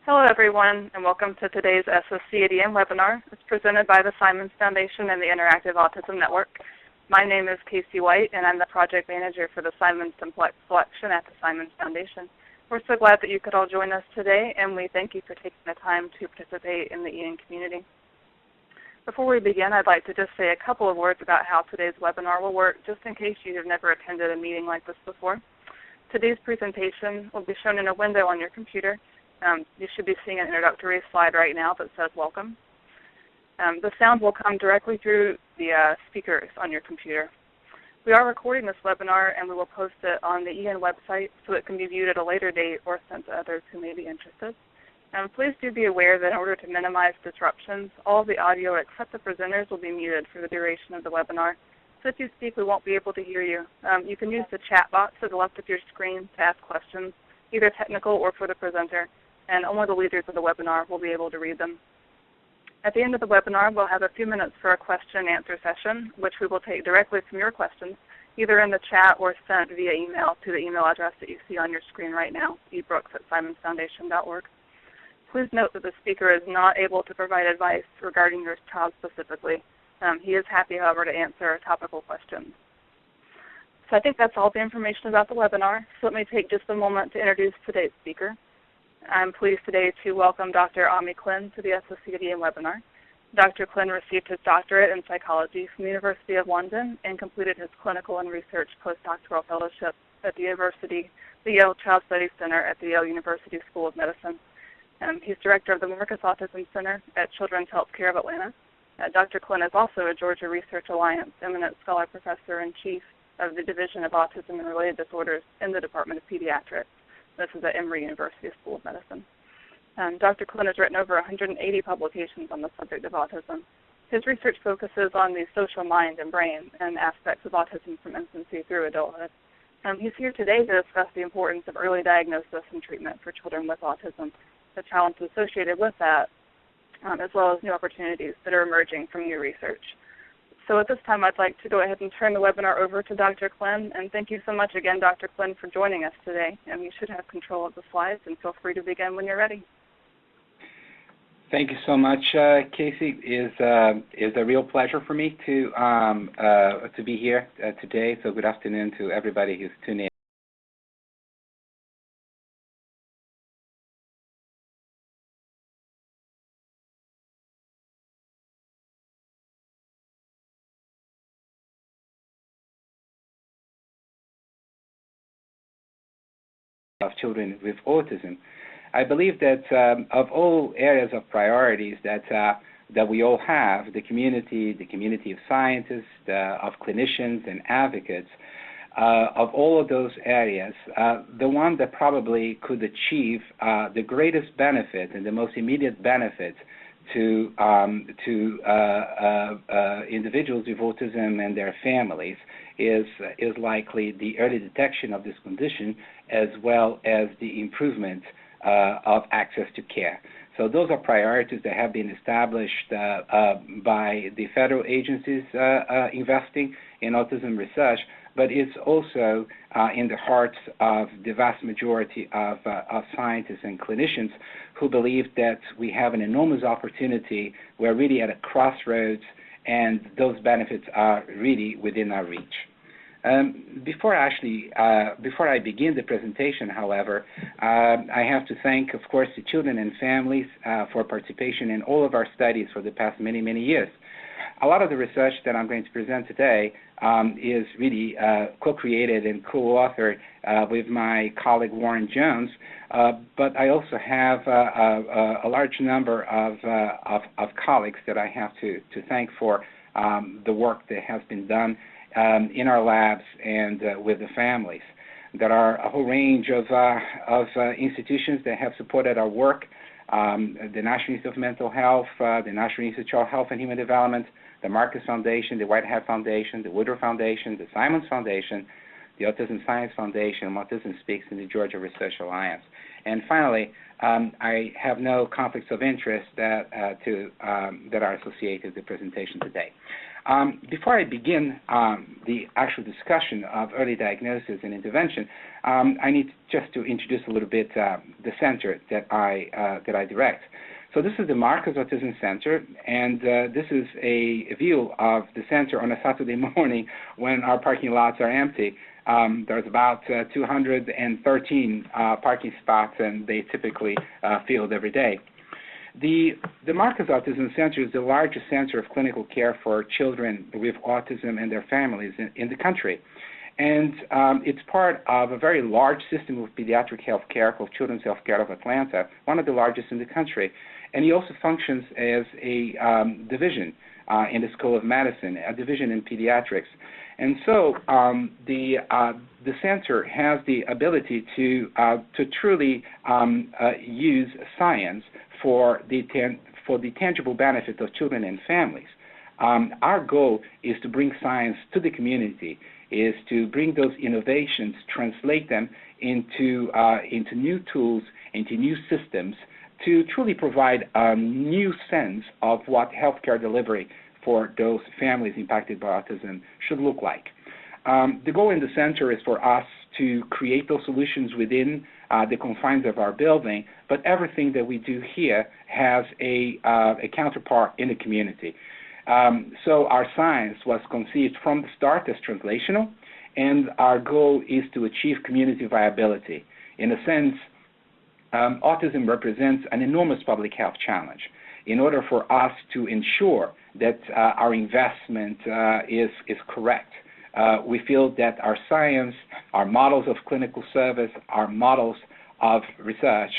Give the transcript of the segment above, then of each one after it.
Hello everyone, and welcome to today's SSCADM webinar. It's presented by the Simons Foundation and the Interactive Autism Network. My name is Casey White, and I'm the project manager for the Simons Simplex Collection at the Simons Foundation. We're so glad that you could all join us today, and we thank you for taking the time to participate in the EN community. Before we begin, I'd like to just say a couple of words about how today's webinar will work, just in case you have never attended a meeting like this before. Today's presentation will be shown in a window on your computer. You should be seeing an introductory slide right now that says welcome. The sound will come directly through the speakers on your computer. We are recording this webinar and we will post it on the EN website so it can be viewed at a later date or sent to others who may be interested. Please do be aware that in order to minimize disruptions, all of the audio except the presenters will be muted for the duration of the webinar. So if you speak, we won't be able to hear you. You can use the chat box to the left of your screen to ask questions, either technical or for the presenter, and only the leaders of the webinar will be able to read them. At the end of the webinar, we'll have a few minutes for a question and answer session, which we will take directly from your questions, either in the chat or sent via email to the email address that you see on your screen right now, ebrooks@simonsfoundation.org. Please note that the speaker is not able to provide advice regarding your child specifically. He is happy, however, to answer topical questions. So I think that's all the information about the webinar, so let me take just a moment to introduce today's speaker. I'm pleased today to welcome Dr. Klin to the SSCADM webinar. Dr. Klin received his doctorate in psychology from the University of London and completed his clinical and research postdoctoral fellowship at the Yale Child Studies Center at the Yale University School of Medicine. He's director of the Marcus Autism Center at Children's Healthcare of Atlanta. Dr. Klin is also a Georgia Research Alliance Eminent Scholar Professor and Chief of the Division of Autism and Related Disorders in the Department of Pediatrics. This is at Emory University School of Medicine. Dr. Klin has written over 180 publications on the subject of autism. His research focuses on the social mind and brain and aspects of autism from infancy through adulthood. He's here today to discuss the importance of early diagnosis and treatment for children with autism, the challenges associated with that, as well as new opportunities that are emerging from new research. So at this time, I'd like to go ahead and turn the webinar over to Dr. Klin, and thank you so much again, Dr. Klin, for joining us today. And you should have control of the slides, and feel free to begin when you're ready. Thank you so much, Casey. It's a real pleasure for me to be here today. So good afternoon to everybody who's tuning in. Of children with autism. I believe that of all areas of priorities that we all have, the community of scientists, of clinicians and advocates, of all of those areas, the one that probably could achieve the greatest benefit and the most immediate benefit to individuals with autism and their families is likely the early detection of this condition, as well as the improvement of access to care. So those are priorities that have been established by the federal agencies investing in autism research, but it's also in the hearts of the vast majority of scientists and clinicians who believe that we have an enormous opportunity. We're really at a crossroads, and those benefits are really within our reach. Before I begin the presentation, however, I have to thank, of course, the children and families for participation in all of our studies for the past many, many years. A lot of the research that I'm going to present today is really co-created and co-authored with my colleague Warren Jones, but I also have a large number of colleagues that I have to thank for the work that has been done in our labs and with the families. There are a whole range of institutions that have supported our work: the National Institute of Mental Health, the National Institute of Health and Human Development, the Marcus Foundation, the Whitehead Foundation, the Woodrow Foundation, the Simons Foundation, the Autism Science Foundation, Autism Speaks, and the Georgia Research Alliance. And finally, I have no conflicts of interest that are associated with the presentation today. Before I begin the actual discussion of early diagnosis and intervention, I need just to introduce a little bit the center that I direct. So this is the Marcus Autism Center, and this is a view of the center on a Saturday morning when our parking lots are empty. There's about 213 parking spots, and they typically filled every day. The Marcus Autism Center is the largest center of clinical care for children with autism and their families in the country. And it's part of a very large system of pediatric health care called Children's Health Care of Atlanta, one of the largest in the country. And he also functions as a division in the School of Medicine, a division in pediatrics. And so the center has the ability to truly use science for the tangible benefit of children and families. Our goal is to bring science to the community, is to bring those innovations, translate them into new tools, into new systems, to truly provide a new sense of what healthcare delivery for those families impacted by autism should look like. The goal in the center is for us to create those solutions within the confines of our building, but everything that we do here has a counterpart in the community. So our science was conceived from the start as translational, and our goal is to achieve community viability. In a sense, autism represents an enormous public health challenge. In order for us to ensure that our investment is correct, we feel that our science, our models of clinical service, our models of research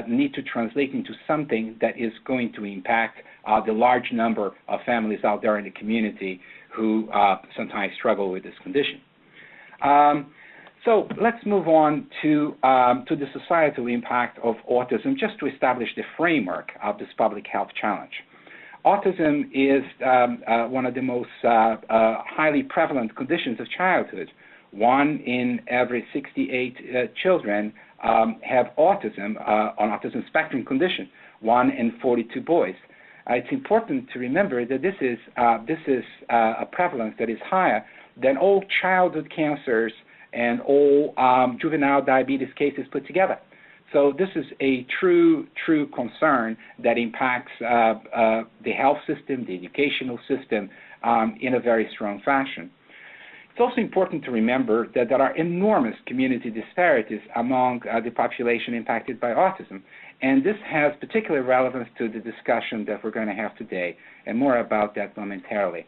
need to translate into something that is going to impact the large number of families out there in the community who sometimes struggle with this condition. So let's move on to the societal impact of autism, just to establish the framework of this public health challenge. Autism is one of the most highly prevalent conditions of childhood. 1 in every 68 children have autism, on autism spectrum condition, 1 in 42 boys. It's important to remember that this is a prevalence that is higher than all childhood cancers and all juvenile diabetes cases put together. So this is a true concern that impacts the health system, the educational system in a very strong fashion. It's also important to remember that there are enormous community disparities among the population impacted by autism, and this has particular relevance to the discussion that we're going to have today, and more about that momentarily.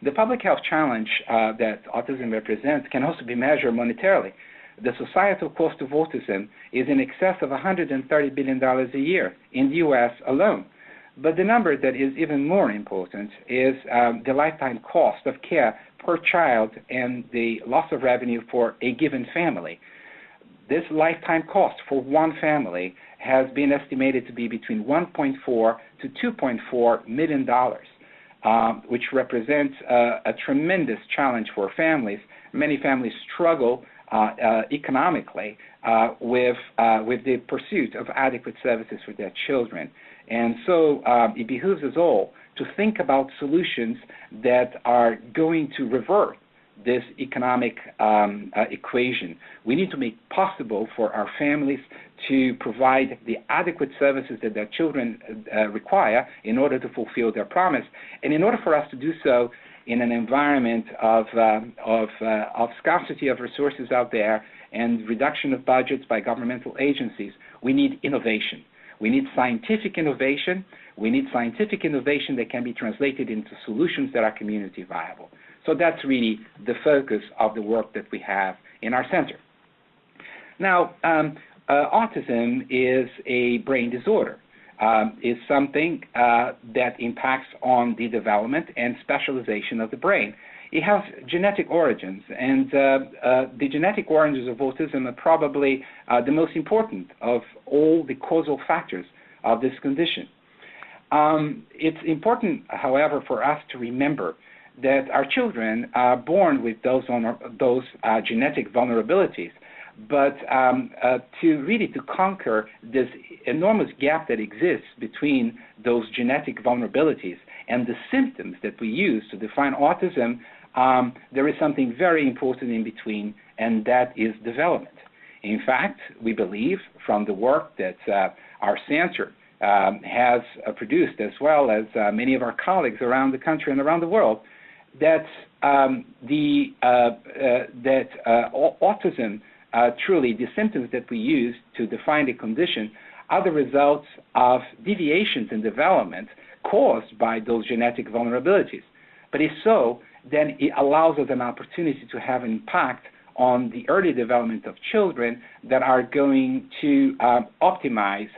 The public health challenge that autism represents can also be measured monetarily. The societal cost of autism is in excess of $130 billion a year in the U.S. alone. But the number that is even more important is the lifetime cost of care per child and the loss of revenue for a given family. This lifetime cost for one family has been estimated to be between $1.4 to $2.4 million. Which represents a tremendous challenge for families. Many families struggle economically with the pursuit of adequate services for their children. And so it behooves us all to think about solutions that are going to revert this economic equation. We need to make possible for our families to provide the adequate services that their children require in order to fulfill their promise. And in order for us to do so in an environment of scarcity of resources out there and reduction of budgets by governmental agencies, we need innovation. We need scientific innovation. We need scientific innovation that can be translated into solutions that are community viable. So that's really the focus of the work that we have in our center. Now, autism is a brain disorder. It's something that impacts on the development and specialization of the brain. It has genetic origins, and the genetic origins of autism are probably the most important of all the causal factors of this condition. It's important, however, for us to remember that our children are born with those genetic vulnerabilities, but to conquer this enormous gap that exists between those genetic vulnerabilities and the symptoms that we use to define autism, there is something very important in between, and that is development. In fact, we believe from the work that our center has produced, as well as many of our colleagues around the country and around the world, that autism, truly the symptoms that we use to define the condition, are the results of deviations in development caused by those genetic vulnerabilities. But if so, then it allows us an opportunity to have an impact on the early development of children that are going to optimize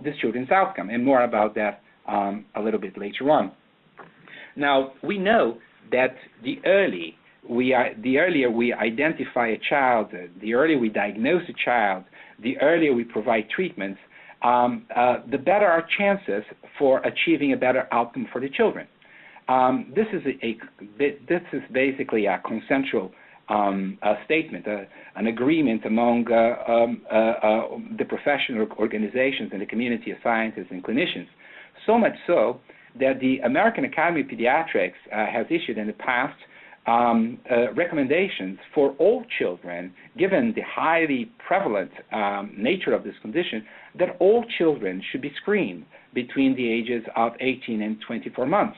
the children's outcome, and more about that a little bit later on. Now, we know that the earlier we identify a child, the earlier we diagnose a child, the earlier we provide treatments, the better our chances for achieving a better outcome for the children. This is basically a consensual statement, an agreement among the professional organizations and the community of scientists and clinicians, so much so that the American Academy of Pediatrics has issued in the past recommendations for all children, given the highly prevalent nature of this condition, that all children should be screened between the ages of 18 and 24 months.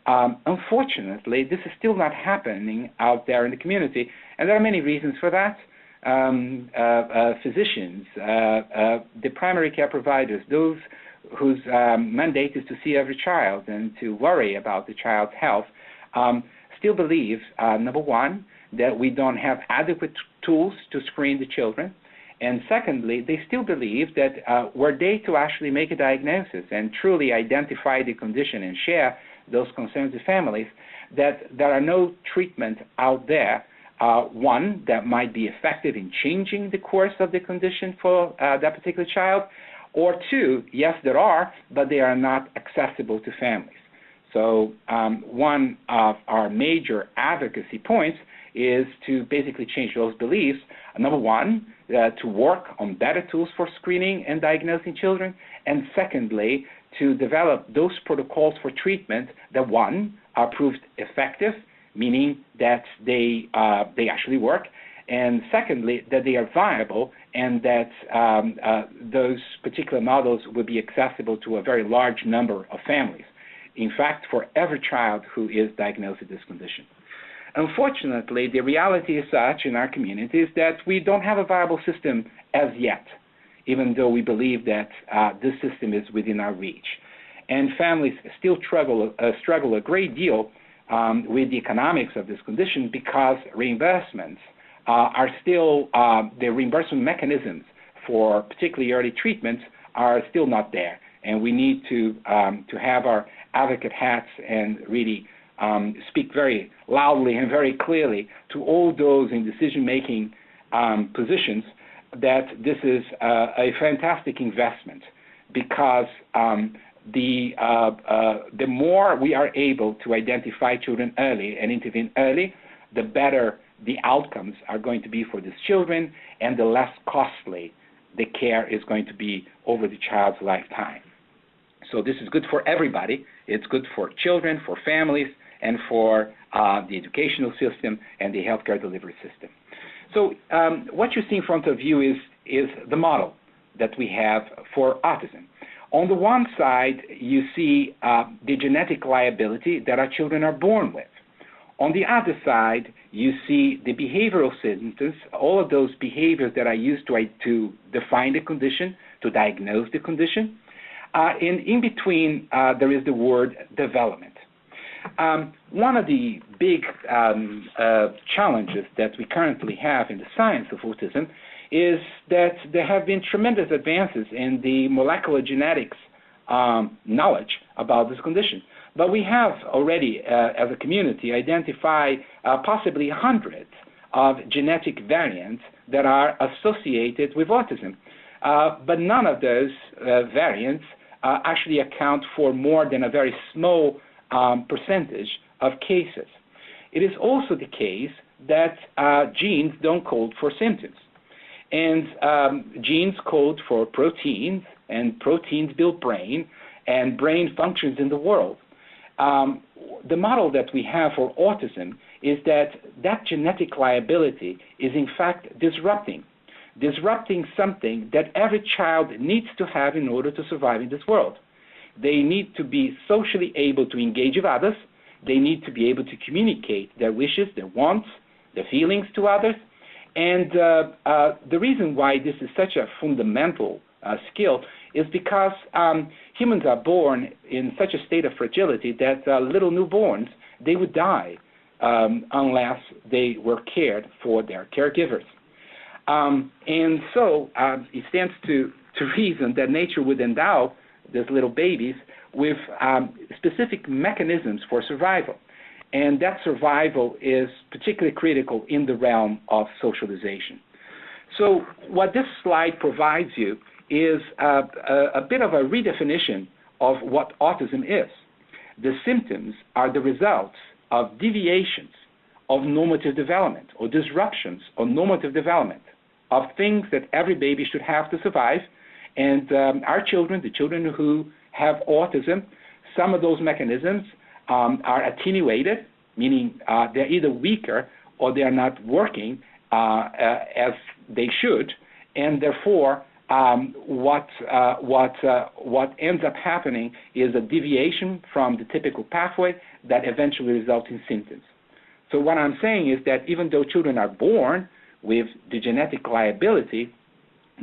Unfortunately, this is still not happening out there in the community, and there are many reasons for that. Physicians, the primary care providers, those whose mandate is to see every child and to worry about the child's health, still believe, number one, that we don't have adequate tools to screen the children, and secondly, they still believe that were they to actually make a diagnosis and truly identify the condition and share those concerns with families, that there are no treatments out there, one, that might be effective in changing the course of the condition for that particular child, or two, yes, there are, but they are not accessible to families. So one of our major advocacy points is to basically change those beliefs. Number one, to work on better tools for screening and diagnosing children, and secondly, to develop those protocols for treatment that, one, are proved effective, meaning that they actually work, and secondly, that they are viable and that those particular models will be accessible to a very large number of families. In fact, for every child who is diagnosed with this condition. Unfortunately, the reality is such in our communities that we don't have a viable system as yet, even though we believe that this system is within our reach. And families still struggle a great deal with the economics of this condition because reimbursements are still, the reimbursement mechanisms for particularly early treatments are still not there. And we need to have our advocate hats and really speak very loudly and very clearly to all those in decision-making positions that this is a fantastic investment, because the more we are able to identify children early and intervene early, the better the outcomes are going to be for these children, and the less costly the care is going to be over the child's lifetime. So this is good for everybody. It's good for children, for families, and for the educational system and the healthcare delivery system. So what you see in front of you is the model that we have for autism. On the one side, you see the genetic liability that our children are born with. On the other side, you see the behavioral symptoms, all of those behaviors that are used to define the condition, to diagnose the condition. And in between, there is the word development. One of the big challenges that we currently have in the science of autism is that there have been tremendous advances in the molecular genetics knowledge about this condition. But we have already, as a community, identified possibly hundreds of genetic variants that are associated with autism. But none of those variants actually account for more than a very small percentage of cases. It is also the case that genes don't code for symptoms. And genes code for proteins, and proteins build brain, and brain functions in the world. The model that we have for autism is that genetic liability is in fact disrupting something that every child needs to have in order to survive in this world. They need to be socially able to engage with others. They need to be able to communicate their wishes, their wants, their feelings to others. And the reason why this is such a fundamental skill is because humans are born in such a state of fragility that little newborns, they would die unless they were cared for their caregivers. And so it stands to reason that nature would endow these little babies with specific mechanisms for survival. And that survival is particularly critical in the realm of socialization. So what this slide provides you is a bit of a redefinition of what autism is. The symptoms are the results of deviations of normative development or disruptions of normative development of things that every baby should have to survive. And our children, the children who have autism, some of those mechanisms are attenuated, meaning they're either weaker or they are not working as they should, and therefore what ends up happening is a deviation from the typical pathway that eventually results in symptoms. So what I'm saying is that even though children are born with the genetic liability,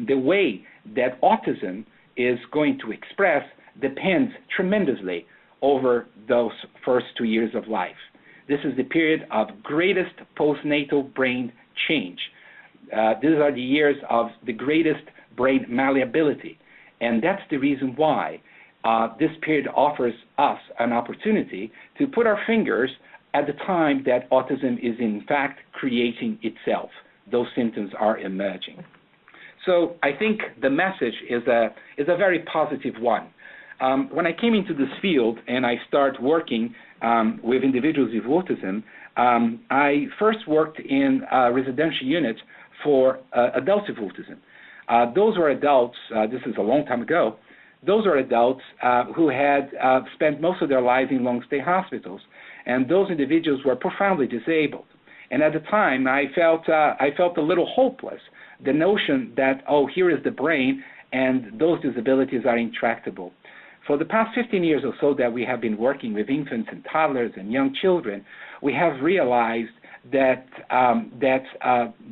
the way that autism is going to express depends tremendously over those first 2 years of life. This is the period of greatest postnatal brain change. These are the years of the greatest brain malleability, and that's the reason why this period offers us an opportunity to put our fingers at the time that autism is in fact creating itself. Those symptoms are emerging. So I think the message is a very positive one. When I came into this field and I started working with individuals with autism, I first worked in residential units for adults with autism. Those were adults, this is a long time ago, those are adults who had spent most of their lives in long-stay hospitals, and those individuals were profoundly disabled. And at the time, I felt a little hopeless. The notion that, oh, here is the brain, and those disabilities are intractable. For the past 15 years or so that we have been working with infants and toddlers and young children, we have realized that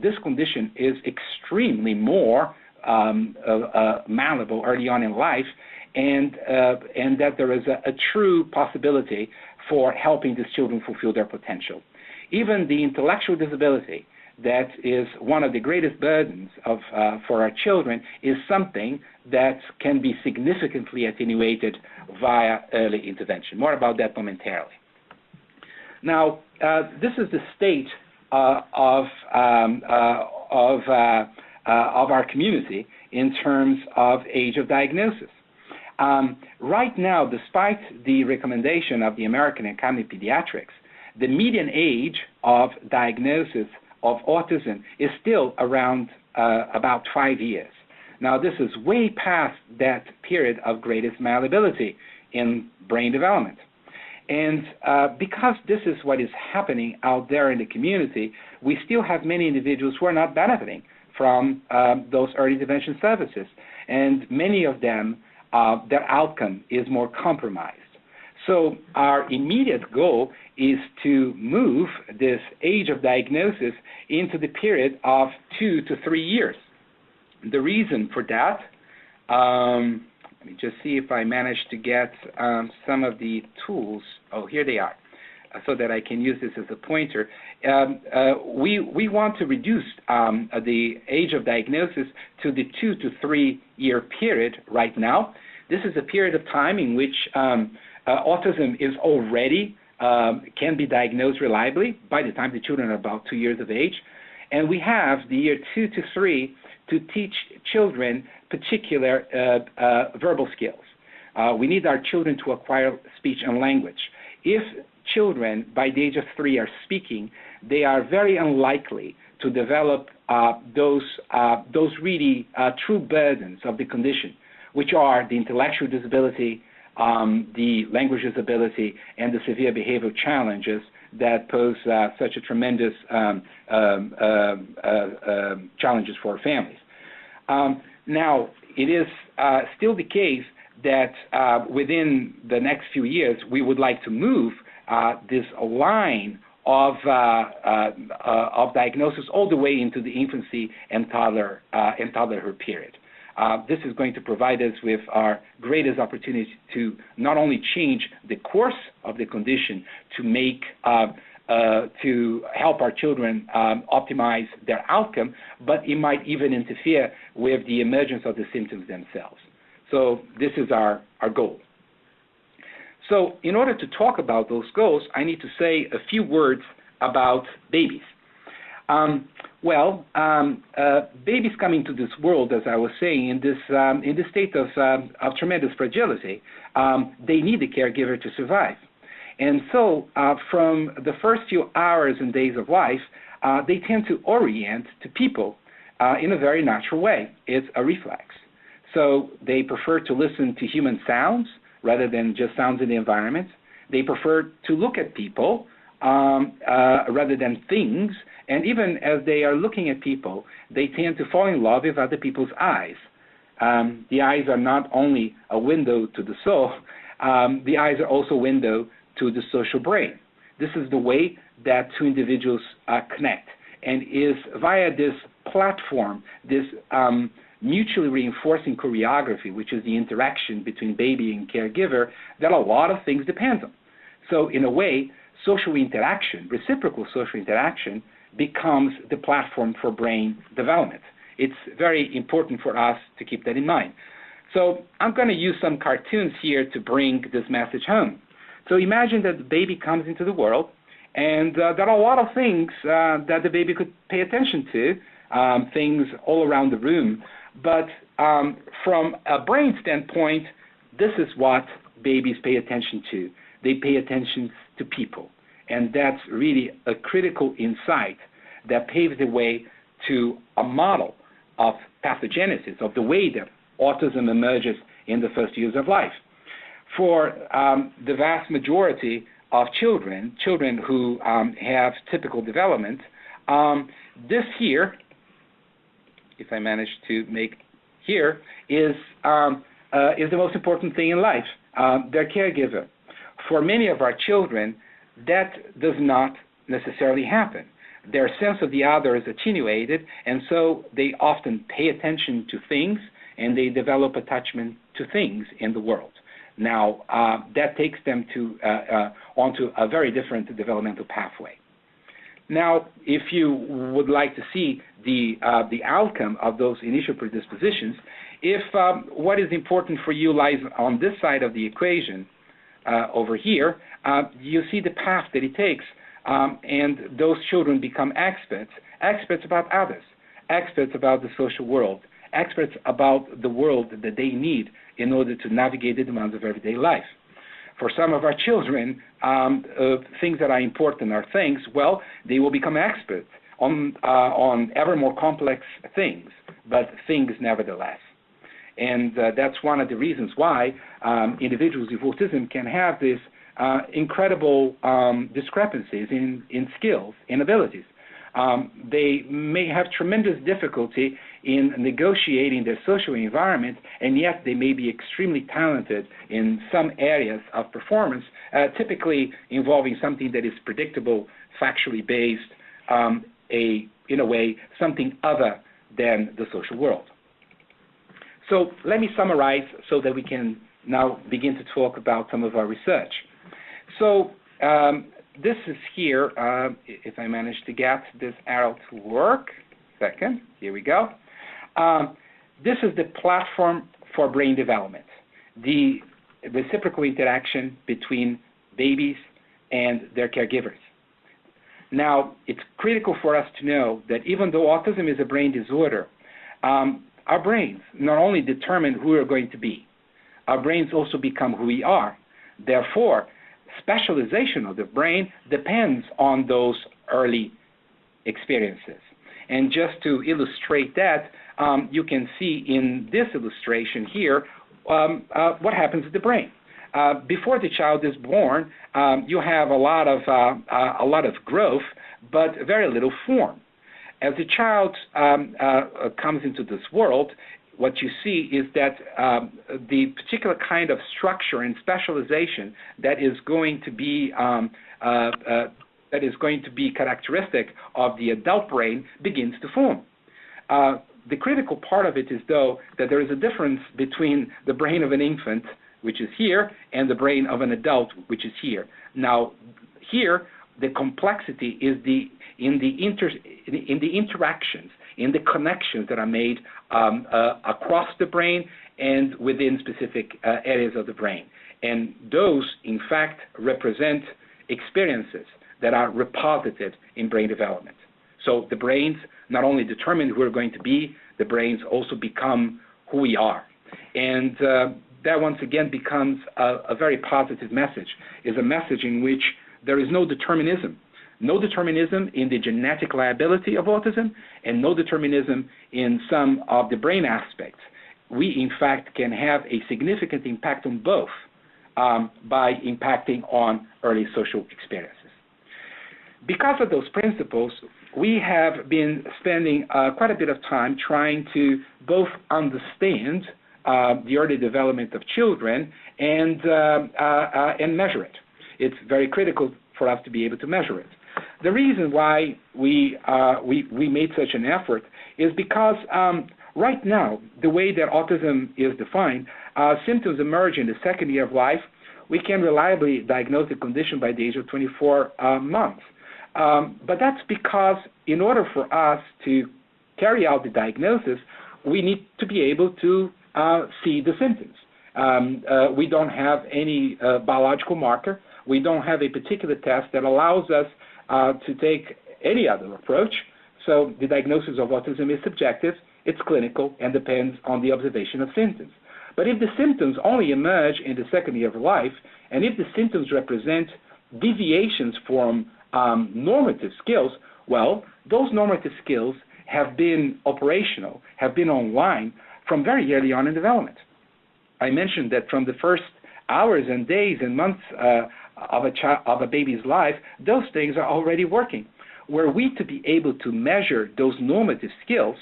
this condition is extremely more malleable early on in life, and that there is a true possibility for helping these children fulfill their potential. Even the intellectual disability that is one of the greatest burdens for our children is something that can be significantly attenuated via early intervention. More about that momentarily. Now, this is the state of our community in terms of age of diagnosis. Right now, despite the recommendation of the American Academy of Pediatrics, the median age of diagnosis of autism is still around about 5 years. Now, this is way past that period of greatest malleability in brain development. And because this is what is happening out there in the community, we still have many individuals who are not benefiting from those early intervention services. And many of them, their outcome is more compromised. So our immediate goal is to move this age of diagnosis into the period of 2 to 3 years. The reason for that, let me just see if I managed to get some of the tools. Oh, here they are, so that I can use this as a pointer. We want to reduce the age of diagnosis to the 2 to 3 year period right now. This is a period of time in which autism is already can be diagnosed reliably by the time the children are about 2 years of age. And we have the year 2 to 3 to teach children particular verbal skills. We need our children to acquire speech and language. If children by the age of 3 are speaking, they are very unlikely to develop those really true burdens of the condition, which are the intellectual disability, the language disability, and the severe behavioral challenges that pose such a tremendous challenges for families. Now, it is still the case that within the next few years, we would like to move this line of diagnosis all the way into the infancy and toddlerhood period. This is going to provide us with our greatest opportunity to not only change the course of the condition, to make to help our children optimize their outcome, but it might even interfere with the emergence of the symptoms themselves. So this is our goal. So in order to talk about those goals, I need to say a few words about babies. Babies coming to this world, as I was saying, in this state of tremendous fragility, they need a caregiver to survive. And so from the first few hours and days of life, they tend to orient to people in a very natural way. It's a reflex. So they prefer to listen to human sounds rather than just sounds in the environment. They prefer to look at people rather than things. And even as they are looking at people, they tend to fall in love with other people's eyes. The eyes are not only a window to the soul, the eyes are also a window to the social brain. This is the way that two individuals connect, and is via this platform, this mutually reinforcing choreography, which is the interaction between baby and caregiver, that a lot of things depend on. So in a way, social interaction, reciprocal social interaction, becomes the platform for brain development. It's very important for us to keep that in mind. So I'm going to use some cartoons here to bring this message home. So imagine that the baby comes into the world, and there are a lot of things that the baby could pay attention to, things all around the room. But from a brain standpoint, this is what babies pay attention to. They pay attention to people. And that's really a critical insight that paves the way to a model of pathogenesis, of the way that autism emerges in the first years of life. For the vast majority of children who have typical development, this here, if I manage to make here, is the most important thing in life, their caregiver. For many of our children, that does not necessarily happen. Their sense of the other is attenuated, and so they often pay attention to things, and they develop attachment to things in the world. Now, that takes them to onto a very different developmental pathway. Now, if you would like to see the outcome of those initial predispositions, if what is important for you lies on this side of the equation, over here, you see the path that it takes, and those children become experts about others, experts about the social world, experts about the world that they need in order to navigate the demands of everyday life. For some of our children, things that are important are things, well, they will become experts on ever more complex things, but things nevertheless. And that's one of the reasons why individuals with autism can have these incredible discrepancies in skills and abilities. They may have tremendous difficulty in negotiating their social environment, and yet they may be extremely talented in some areas of performance, typically involving something that is predictable, factually based, in a way, something other than the social world. So let me summarize so that we can now begin to talk about some of our research. So this is here, if I manage to get this arrow to work, second, here we go. This is the platform for brain development, the reciprocal interaction between babies and their caregivers. Now, it's critical for us to know that even though autism is a brain disorder, our brains not only determine who we're going to be, our brains also become who we are. Therefore, specialization of the brain depends on those early experiences. And just to illustrate that, you can see in this illustration here what happens to the brain. Before the child is born, you have a lot of growth, but very little form. As the child comes into this world, what you see is that the particular kind of structure and specialization that is going to be characteristic of the adult brain begins to form. The critical part of it is, though, that there is a difference between the brain of an infant, which is here, and the brain of an adult, which is here. Now, here, the complexity is in the interactions, in the connections that are made across the brain and within specific areas of the brain. And those, in fact, represent experiences that are reposited in brain development. So the brains not only determine who we're going to be, the brains also become who we are. And that once again becomes a very positive message, is a message in which there is no determinism. No determinism in the genetic liability of autism, and no determinism in some of the brain aspects. We, in fact, can have a significant impact on both by impacting on early social experiences. Because of those principles, we have been spending quite a bit of time trying to both understand the early development of children and measure it. It's very critical for us to be able to measure it. The reason why we made such an effort is because right now, the way that autism is defined, symptoms emerge in the second year of life. We can reliably diagnose the condition by the age of 24 months. But that's because in order for us to carry out the diagnosis, we need to be able to see the symptoms. We don't have any biological marker. We don't have a particular test that allows us to take any other approach. So the diagnosis of autism is subjective, it's clinical, and depends on the observation of symptoms. But if the symptoms only emerge in the second year of life, and if the symptoms represent deviations from normative skills, well, those normative skills have been operational, have been online from very early on in development. I mentioned that from the first hours and days and months of a baby's life, those things are already working. Were we to be able to measure those normative skills,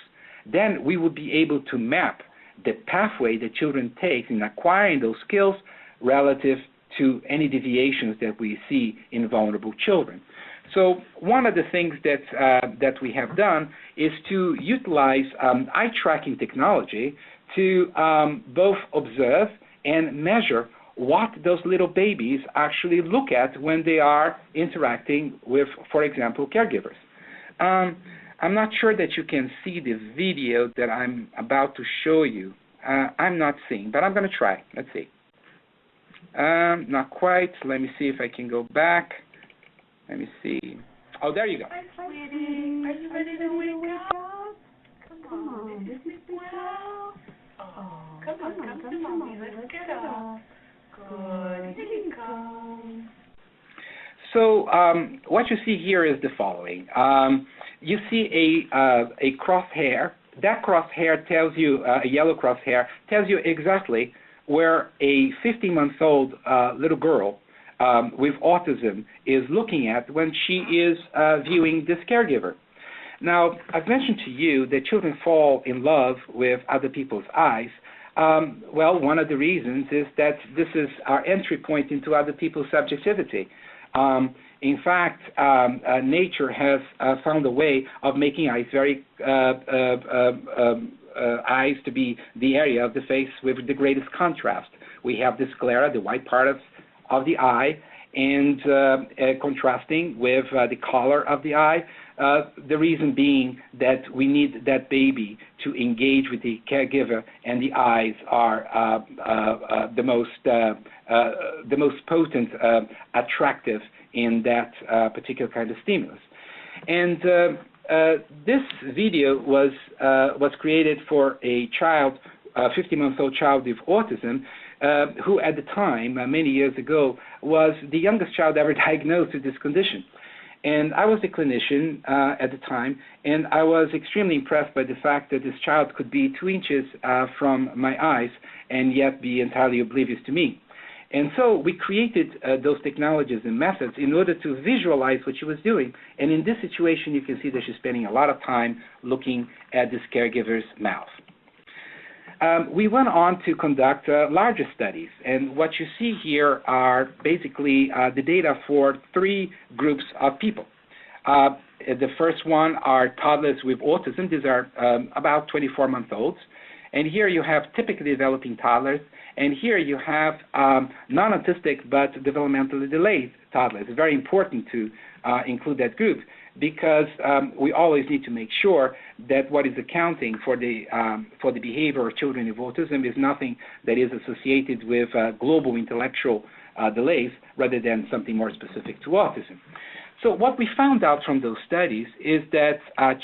then we would be able to map the pathway that children take in acquiring those skills relative to any deviations that we see in vulnerable children. So one of the things that we have done is to utilize eye tracking technology to both observe and measure what those little babies actually look at when they are interacting with, for example, caregivers. I'm not sure that you can see the video that I'm about to show you. I'm not seeing, but I'm going to try. Let's see. Not quite. Let me see if I can go back. Let me see. Oh, there you go. Hi, sweetie. Are you ready to wake up? Come on. This is the show. Oh, come to mommy. Let's get up. Good. Here you go. So what you see here is the following. You see a crosshair. That crosshair tells you, a yellow crosshair, tells you exactly where a 15-month-old little girl with autism is looking at when she is viewing this caregiver. Now, I've mentioned to you that children fall in love with other people's eyes. Well, one of the reasons is that this is our entry point into other people's subjectivity. In fact, nature has found a way of making eyes eyes to be the area of the face with the greatest contrast. We have the sclera, the white part of the eye, and contrasting with the color of the eye. The reason being that we need that baby to engage with the caregiver, and the eyes are the most potent, attractive in that particular kind of stimulus. And this video was created for a child, a 50-month-old child with autism, who at the time, many years ago, was the youngest child ever diagnosed with this condition. And I was a clinician at the time, and I was extremely impressed by the fact that this child could be 2 inches from my eyes and yet be entirely oblivious to me. And so we created those technologies and methods in order to visualize what she was doing. And in this situation, you can see that she's spending a lot of time looking at this caregiver's mouth. We went on to conduct larger studies, and what you see here are basically the data for 3 groups of people. The first one are toddlers with autism. These are about 24-month-olds. And here you have typically developing toddlers, and here you have non-autistic but developmentally delayed toddlers. It's very important to include that group, because we always need to make sure that what is accounting for the behavior of children with autism is nothing that is associated with global intellectual delays rather than something more specific to autism. So what we found out from those studies is that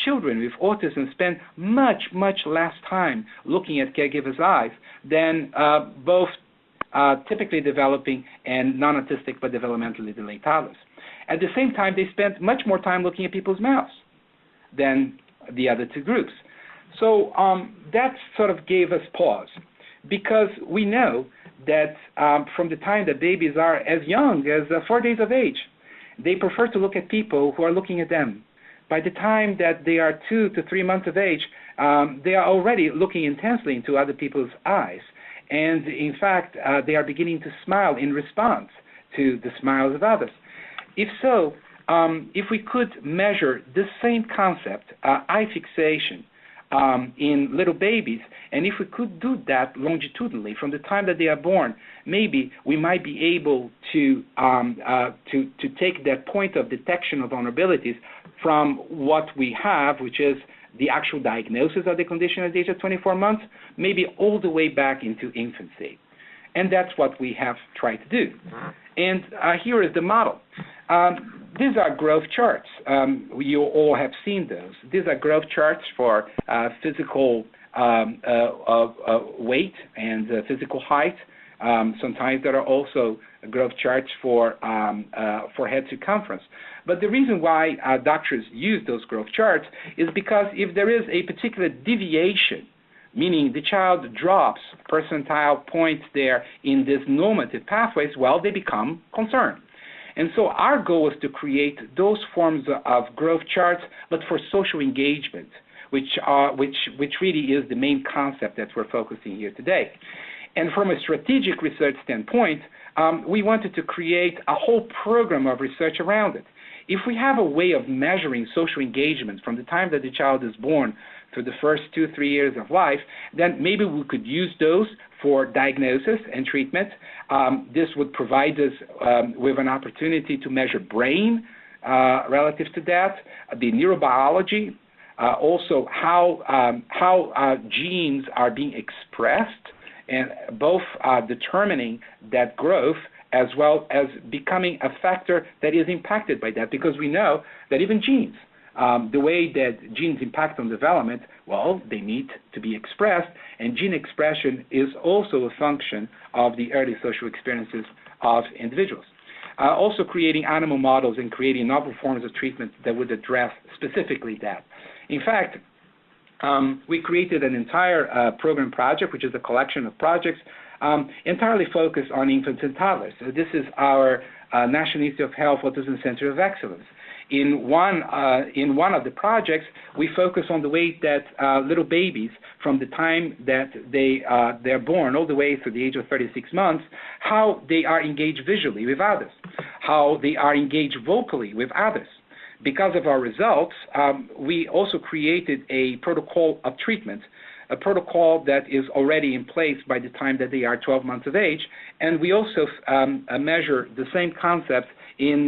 children with autism spend much, much less time looking at caregivers' eyes than both typically developing and non-autistic but developmentally delayed toddlers. At the same time, they spend much more time looking at people's mouths than the other 2 groups. So that sort of gave us pause, because we know that from the time that babies are as young as 4 days of age, they prefer to look at people who are looking at them. By the time that they are 2 to 3 months of age, they are already looking intensely into other people's eyes. And in fact, they are beginning to smile in response to the smiles of others. If so, if we could measure this same concept, eye fixation, in little babies, and if we could do that longitudinally from the time that they are born, maybe we might be able to take that point of detection of vulnerabilities from what we have, which is the actual diagnosis of the condition at the age of 24 months, maybe all the way back into infancy. And that's what we have tried to do. And here is the model. These are growth charts. You all have seen those. These are growth charts for physical weight and physical height. Sometimes there are also growth charts for head circumference. But the reason why doctors use those growth charts is because if there is a particular deviation, meaning the child drops percentile points there in these normative pathways, well, they become concerned. And so our goal is to create those forms of growth charts, but for social engagement, which really is the main concept that we're focusing here today. And from a strategic research standpoint, we wanted to create a whole program of research around it. If we have a way of measuring social engagement from the time that the child is born through the first 2-3 years of life, then maybe we could use those for diagnosis and treatment. This would provide us with an opportunity to measure brain relative to that, the neurobiology, also how genes are being expressed, and both determining that growth as well as becoming a factor that is impacted by that, because we know that even genes, the way that genes impact on development, well, they need to be expressed, and gene expression is also a function of the early social experiences of individuals. Also creating animal models and creating novel forms of treatment that would address specifically that. In fact, we created an entire program project, which is a collection of projects entirely focused on infants and toddlers. So this is our National Institute of Health Autism Center of Excellence. In one of the projects, we focus on the way that little babies, from the time that they're born all the way through the age of 36 months, how they are engaged visually with others, how they are engaged vocally with others. Because of our results, we also created a protocol of treatment, a protocol that is already in place by the time that they are 12 months of age, and we also measure the same concept in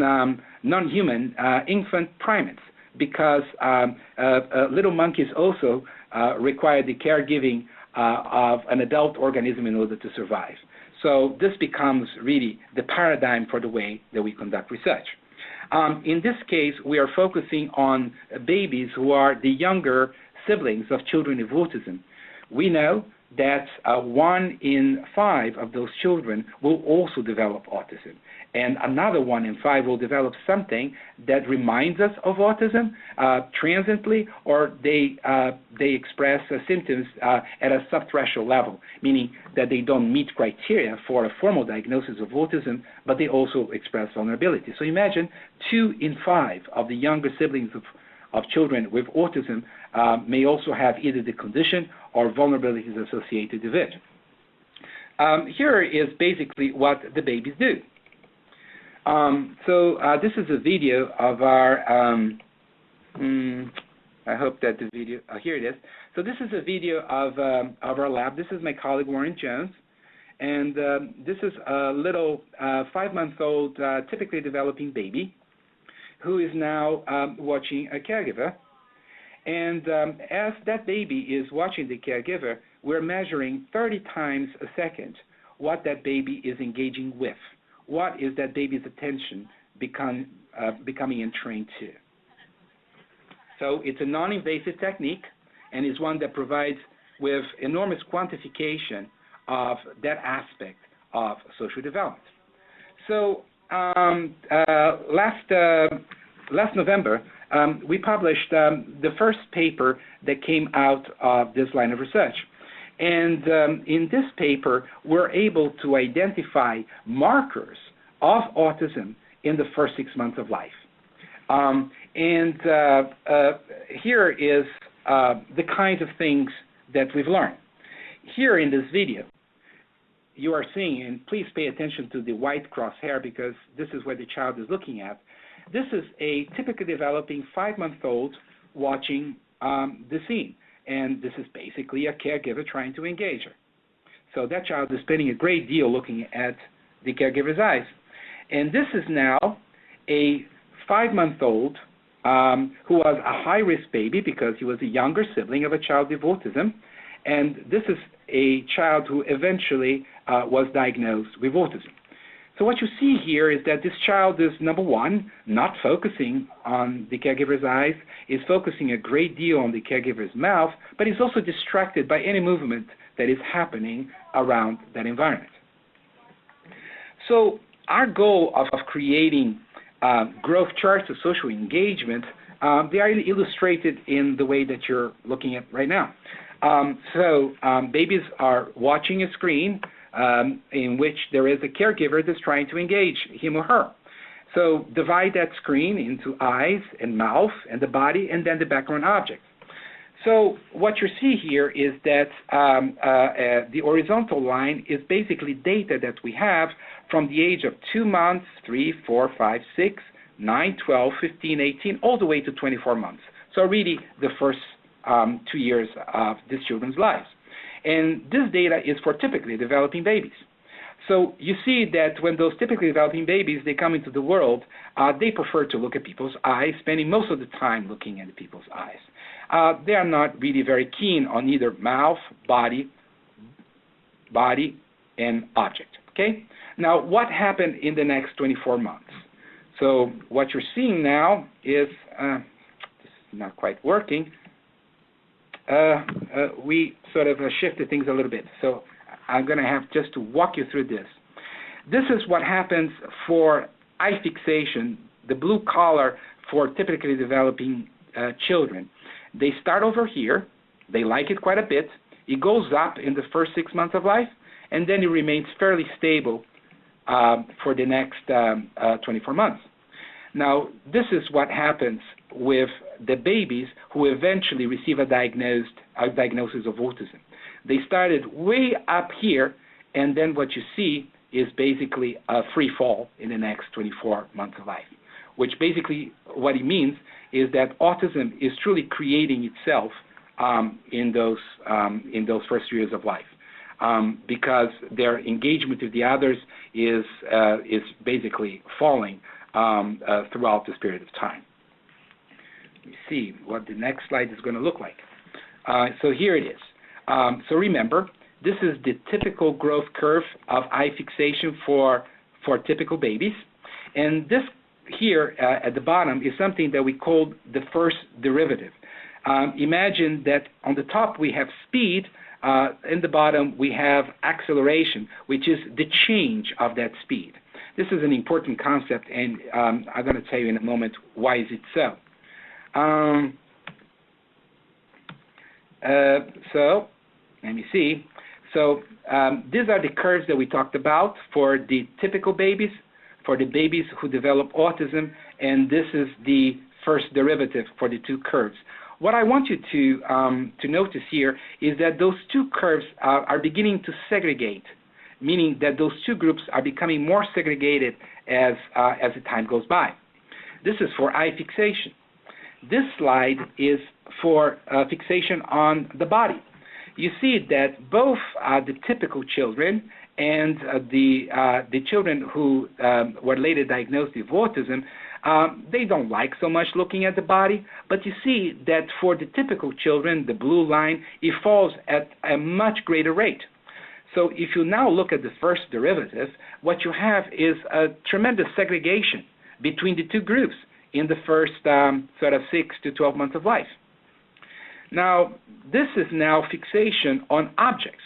non-human infant primates, because little monkeys also require the caregiving of an adult organism in order to survive. So this becomes really the paradigm for the way that we conduct research. In this case, we are focusing on babies who are the younger siblings of children with autism. We know that 1 in 5 of those children will also develop autism. And another 1 in 5 will develop something that reminds us of autism transiently, or they express symptoms at a subthreshold level, meaning that they don't meet criteria for a formal diagnosis of autism, but they also express vulnerability. So imagine 2 in 5 of the younger siblings of children with autism may also have either the condition or vulnerabilities associated with it. Here is basically what the babies do. This is a video of our, I hope that the video, here it is. So this is a video of our lab. This is my colleague Warren Jones, and this is a little 5-month-old typically developing baby who is now watching a caregiver. And as that baby is watching the caregiver, we're measuring 30 times a second what that baby is engaging with. What is that baby's attention becoming entrained to? So it's a non-invasive technique, and is one that provides with enormous quantification of that aspect of social development. So last November, we published the first paper that came out of this line of research. And in this paper, we're able to identify markers of autism in the first 6 months of life. Here is the kinds of things that we've learned. Here in this video, you are seeing, and please pay attention to the white crosshair because this is what the child is looking at. This is a typically developing 5-month-old watching the scene. And this is basically a caregiver trying to engage her. So that child is spending a great deal looking at the caregiver's eyes. And this is now a 5-month-old who was a high-risk baby because he was a younger sibling of a child with autism. And this is a child who eventually was diagnosed with autism. So what you see here is that this child is, number one, not focusing on the caregiver's eyes, is focusing a great deal on the caregiver's mouth, but is also distracted by any movement that is happening around that environment. So our goal of creating growth charts of social engagement, they are illustrated in the way that you're looking at right now. Babies are watching a screen in which there is a caregiver that's trying to engage him or her. So divide that screen into eyes and mouth and the body and then the background objects. So what you see here is that the horizontal line is basically data that we have from the age of 2 months, 3, 4, 5, 6, 9, 12, 15, 18, all the way to 24 months. So really the first 2 years of these children's lives. And this data is for typically developing babies. So you see that when those typically developing babies, they come into the world, they prefer to look at people's eyes, spending most of the time looking at people's eyes. They are not really very keen on either mouth, body, and object, okay? Now, what happened in the next 24 months? So what you're seeing now is, this is not quite working, we sort of shifted things a little bit. So I'm going to have just to walk you through this. This is what happens for eye fixation, the blue color for typically developing children. They start over here. They like it quite a bit. It goes up in the first 6 months of life, and then it remains fairly stable for the next 24 months. Now, this is what happens with the babies who eventually receive a diagnosis of autism. They started way up here, and then what you see is basically a free fall in the next 24 months of life, which basically what it means is that autism is truly creating itself in those first years of life, because their engagement with the others is basically falling throughout this period of time. Let me see what the next slide is going to look like. So here it is. So remember, this is the typical growth curve of eye fixation for typical babies. And this here at the bottom is something that we call the first derivative. imagine that on the top we have speed, in the bottom we have acceleration, which is the change of that speed. This is an important concept, and I'm going to tell you in a moment why is it so. So let me see. So these are the curves that we talked about for the typical babies, for the babies who develop autism, and this is the first derivative for the two curves. What I want you to notice here is that those two curves are beginning to segregate, meaning that those two groups are becoming more segregated as the time goes by. This is for eye fixation. This slide is for fixation on the body. You see that both the typical children and the children who were later diagnosed with autism, they don't like so much looking at the body, but you see that for the typical children, the blue line, it falls at a much greater rate. So if you now look at the first derivative, what you have is a tremendous segregation between the two groups in the first sort of 6 to 12 months of life. Now, this is now fixation on objects,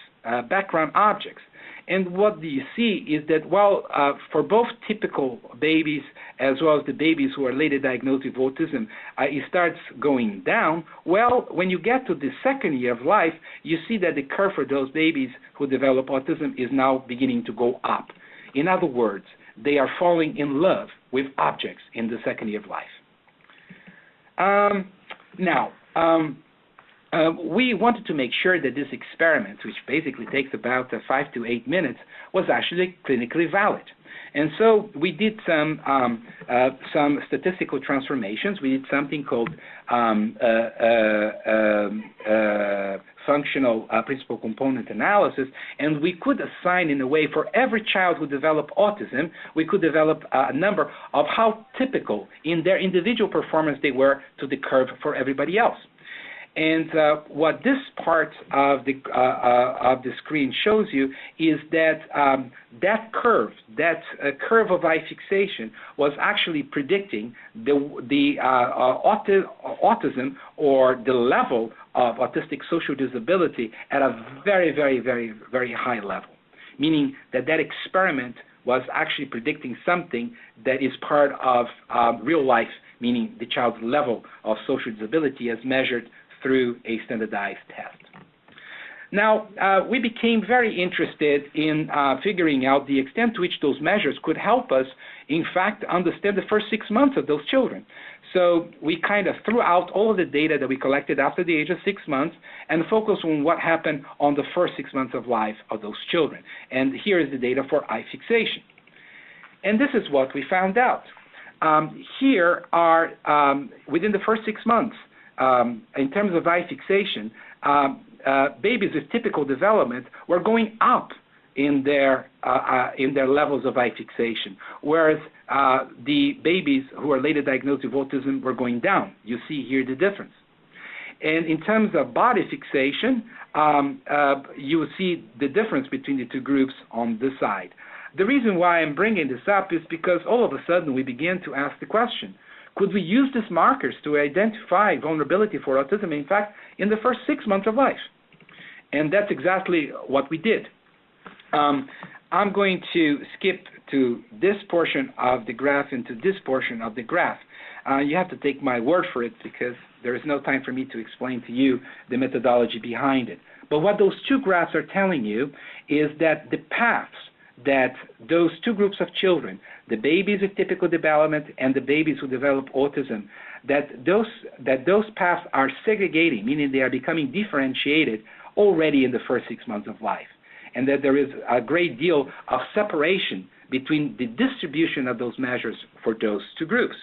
background objects. And what you see is that while for both typical babies as well as the babies who are later diagnosed with autism, it starts going down, well, when you get to the second year of life, you see that the curve for those babies who develop autism is now beginning to go up. In other words, they are falling in love with objects in the second year of life. We wanted to make sure that this experiment, which basically takes about 5 to 8 minutes, was actually clinically valid. And so we did some statistical transformations. We did something called functional principal component analysis, and we could assign, in a way, for every child who developed autism, we could develop a number of how typical in their individual performance they were to the curve for everybody else. And what this part of the screen shows you is that that curve of eye fixation was actually predicting the autism or the level of autistic social disability at a very, very, very, very high level, meaning that that experiment was actually predicting something that is part of real life, meaning the child's level of social disability as measured through a standardized test. Now, we became very interested in figuring out the extent to which those measures could help us, in fact, understand the first 6 months of those children. So we kind of threw out all of the data that we collected after the age of 6 months and focused on what happened on the first 6 months of life of those children. And here is the data for eye fixation. And this is what we found out. Here are, within the first 6 months, in terms of eye fixation, babies with typical development were going up in their levels of eye fixation, whereas the babies who were later diagnosed with autism were going down. You see here the difference. And in terms of body fixation, you will see the difference between the two groups on this side. The reason why I'm bringing this up is because all of a sudden we began to ask the question, could we use these markers to identify vulnerability for autism, in fact, in the first 6 months of life? And that's exactly what we did. I'm going to skip to this portion of the graph and to this portion of the graph. You have to take my word for it because there is no time for me to explain to you the methodology behind it. But what those two graphs are telling you is that the paths that those two groups of children, the babies with typical development and the babies who develop autism, that those paths are segregating, meaning they are becoming differentiated already in the first 6 months of life, and that there is a great deal of separation between the distribution of those measures for those two groups.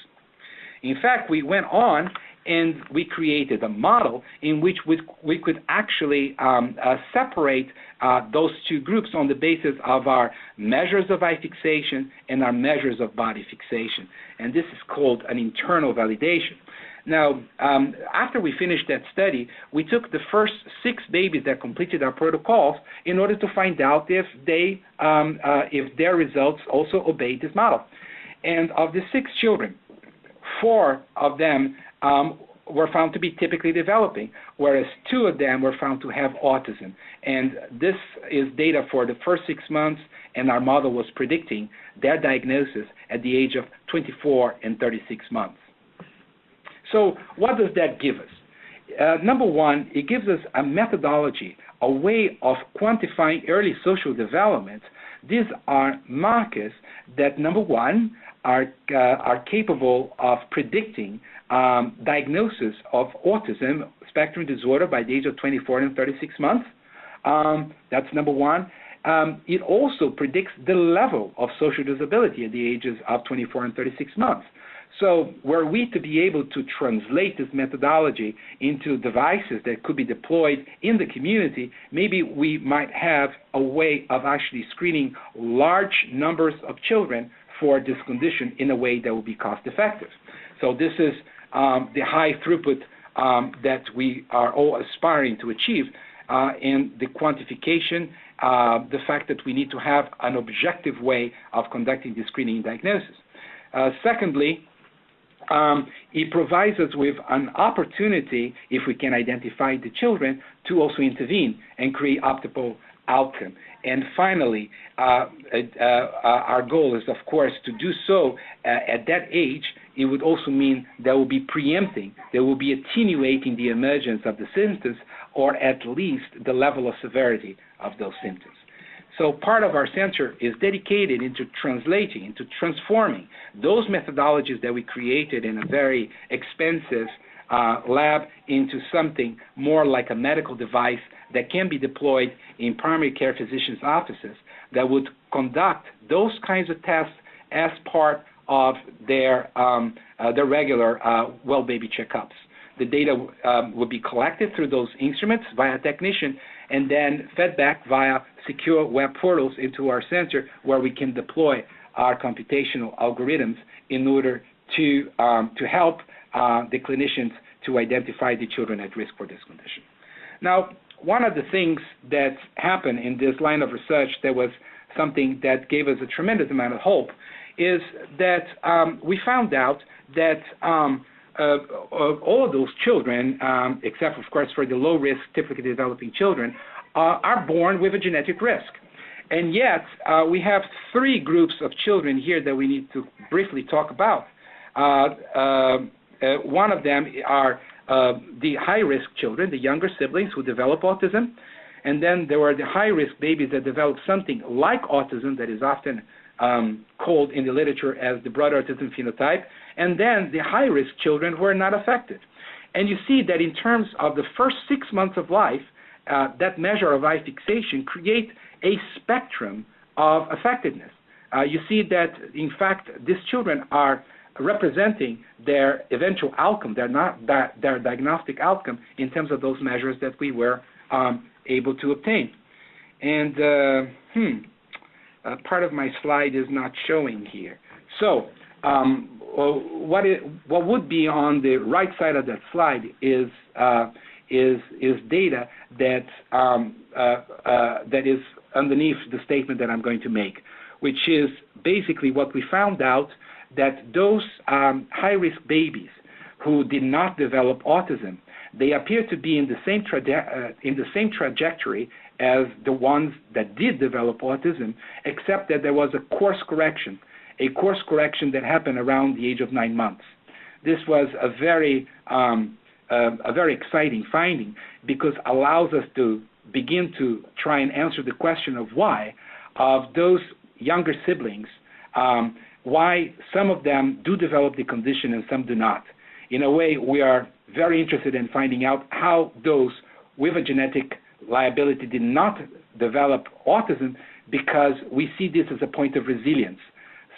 In fact, we went on and we created a model in which we could actually separate those two groups on the basis of our measures of eye fixation and our measures of body fixation. And this is called an internal validation. Now, after we finished that study, we took the first 6 babies that completed our protocols in order to find out if their results also obeyed this model. And of the 6 children, 4 of them were found to be typically developing, whereas 2 of them were found to have autism. And this is data for the first 6 months, and our model was predicting their diagnosis at the age of 24 and 36 months. So what does that give us? Number one, it gives us a methodology, a way of quantifying early social development. These are markers that, number one, are capable of predicting diagnosis of autism spectrum disorder by the age of 24 and 36 months. That's number one. It also predicts the level of social disability at the ages of 24 and 36 months. So were we to be able to translate this methodology into devices that could be deployed in the community, maybe we might have a way of actually screening large numbers of children for this condition in a way that would be cost effective. So this is the high throughput that we are all aspiring to achieve in the quantification, the fact that we need to have an objective way of conducting the screening and diagnosis. Secondly, it provides us with an opportunity, if we can identify the children, to also intervene and create optimal outcome. And finally, our goal is, of course, to do so at that age. It would also mean that will be preempting, that will be attenuating the emergence of the symptoms, or at least the level of severity of those symptoms. So part of our center is dedicated into translating, into transforming those methodologies that we created in a very expensive lab into something more like a medical device that can be deployed in primary care physicians' offices that would conduct those kinds of tests as part of their regular well baby checkups. The data will be collected through those instruments via a technician and then fed back via secure web portals into our center, where we can deploy our computational algorithms in order to help the clinicians to identify the children at risk for this condition. Now, one of the things that happened in this line of research that was something that gave us a tremendous amount of hope is that we found out that all of those children, except of course for the low risk, typically developing children, are born with a genetic risk. And yet, we have 3 groups of children here that we need to briefly talk about. One of them are the high-risk children, the younger siblings who develop autism. And then there were the high-risk babies that develop something like autism that is often called in the literature as the broad autism phenotype. And then the high-risk children who are not affected. And you see that in terms of the first 6 months of life, that measure of eye fixation creates a spectrum of affectedness. You see that, in fact, these children are representing their eventual outcome, their diagnostic outcome in terms of those measures that we were able to obtain. And part of my slide is not showing here. So what would be on the right side of that slide is data that that is underneath the statement that I'm going to make, which is basically what we found out, that those high-risk babies who did not develop autism, they appear to be in the same trajectory as the ones that did develop autism, except that there was a course correction that happened around the age of 9 months. This was a very exciting finding, because it allows us to begin to try and answer the question of why, of those younger siblings, why some of them do develop the condition and some do not. In a way, we are very interested in finding out how those with a genetic liability did not develop autism, because we see this as a point of resilience,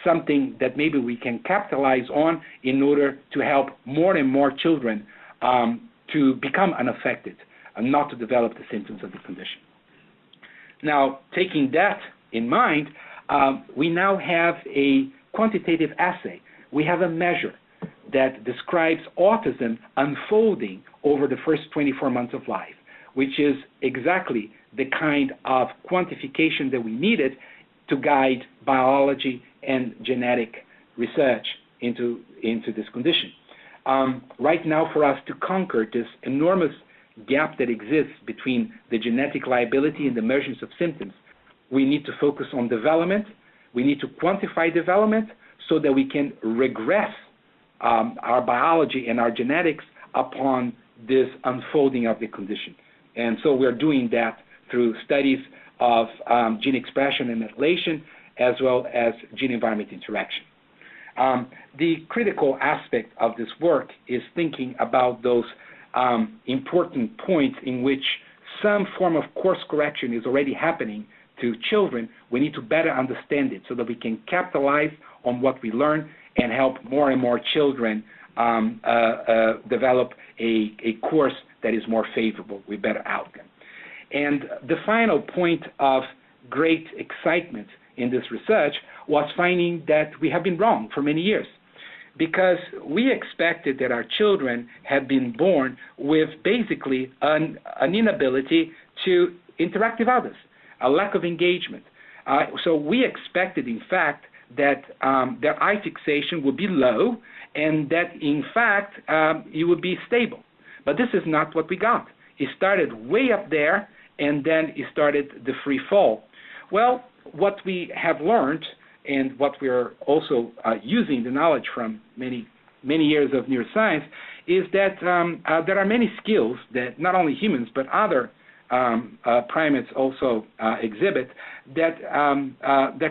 something that maybe we can capitalize on in order to help more and more children to become unaffected and not to develop the symptoms of the condition. Now, taking that in mind, we now have a quantitative assay. We have a measure that describes autism unfolding over the first 24 months of life, which is exactly the kind of quantification that we needed to guide biology and genetic research into this condition. right now for us to conquer this enormous gap that exists between the genetic liability and the emergence of symptoms. We need to focus on development. We need to quantify development so that we can regress our biology and our genetics upon this unfolding of the condition. And so we're doing that through studies of gene expression and methylation, as well as gene-environment interaction. The critical aspect of this work is thinking about those important points in which some form of course correction is already happening to children. We need to better understand it so that we can capitalize on what we learn and help more and more children develop a course that is more favorable with better outcome. And the final point of great excitement in this research was finding that we have been wrong for many years, because we expected that our children had been born with basically an inability to interact with others, a lack of engagement. So we expected, in fact, that their eye fixation would be low and that, in fact, it would be stable. But this is not what we got. It started way up there, and then it started the free fall. Well, what we have learned, and what we're also using the knowledge from many years of neuroscience, is that there are many skills that not only humans but other primates also exhibit that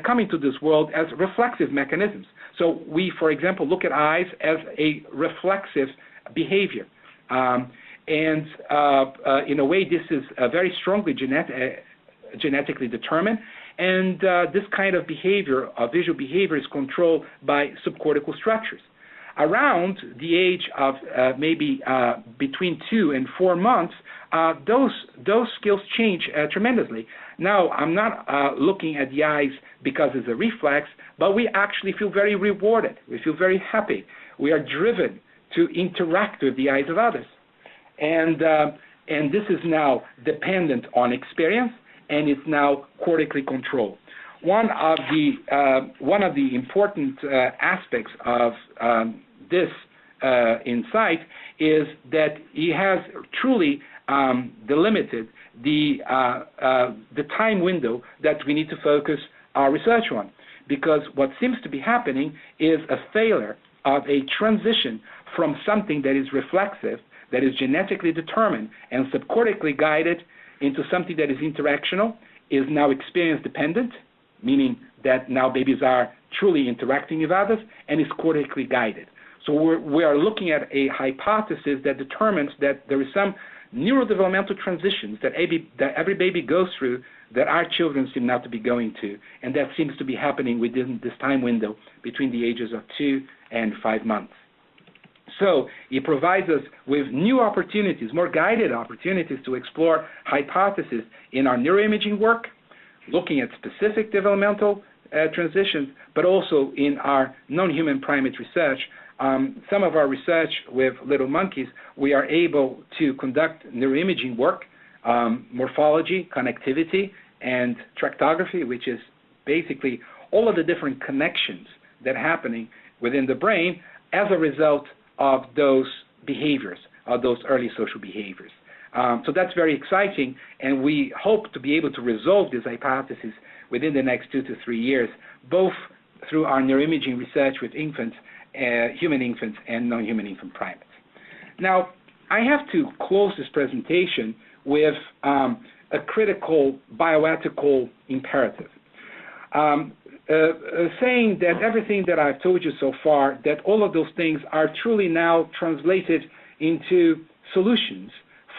come into this world as reflexive mechanisms. So we, for example, look at eyes as a reflexive behavior. In a way, this is very strongly genetically determined. And this kind of behavior, visual behavior, is controlled by subcortical structures. Around the age of maybe between 2 and 4 months, those skills change tremendously. Now, I'm not looking at the eyes because it's a reflex, but we actually feel very rewarded. We feel very happy. We are driven to interact with the eyes of others. And this is now dependent on experience, and it's now cortically controlled. One of the important aspects of this insight is that he has truly delimited the time window that we need to focus our research on, because what seems to be happening is a failure of a transition from something that is reflexive, that is genetically determined and subcortically guided, into something that is interactional, is now experience dependent, meaning that now babies are truly interacting with others, and is cortically guided. So we are looking at a hypothesis that determines that there is some neurodevelopmental transitions that every baby goes through that our children seem not to be going to, and that seems to be happening within this time window between the ages of 2 and 5 months. So it provides us with new opportunities, more guided opportunities to explore hypotheses in our neuroimaging work, looking at specific developmental transitions, but also in our non-human primate research. Some of our research with little monkeys, we are able to conduct neuroimaging work, morphology, connectivity, and tractography, which is basically all of the different connections that are happening within the brain as a result of those behaviors, of those early social behaviors. So that's very exciting, and we hope to be able to resolve this hypothesis within the next 2 to 3 years, both through our neuroimaging research with infants, human infants, and non-human infant primates. Now, I have to close this presentation with a critical bioethical imperative. Saying that everything that I've told you so far, that all of those things are truly now translated into solutions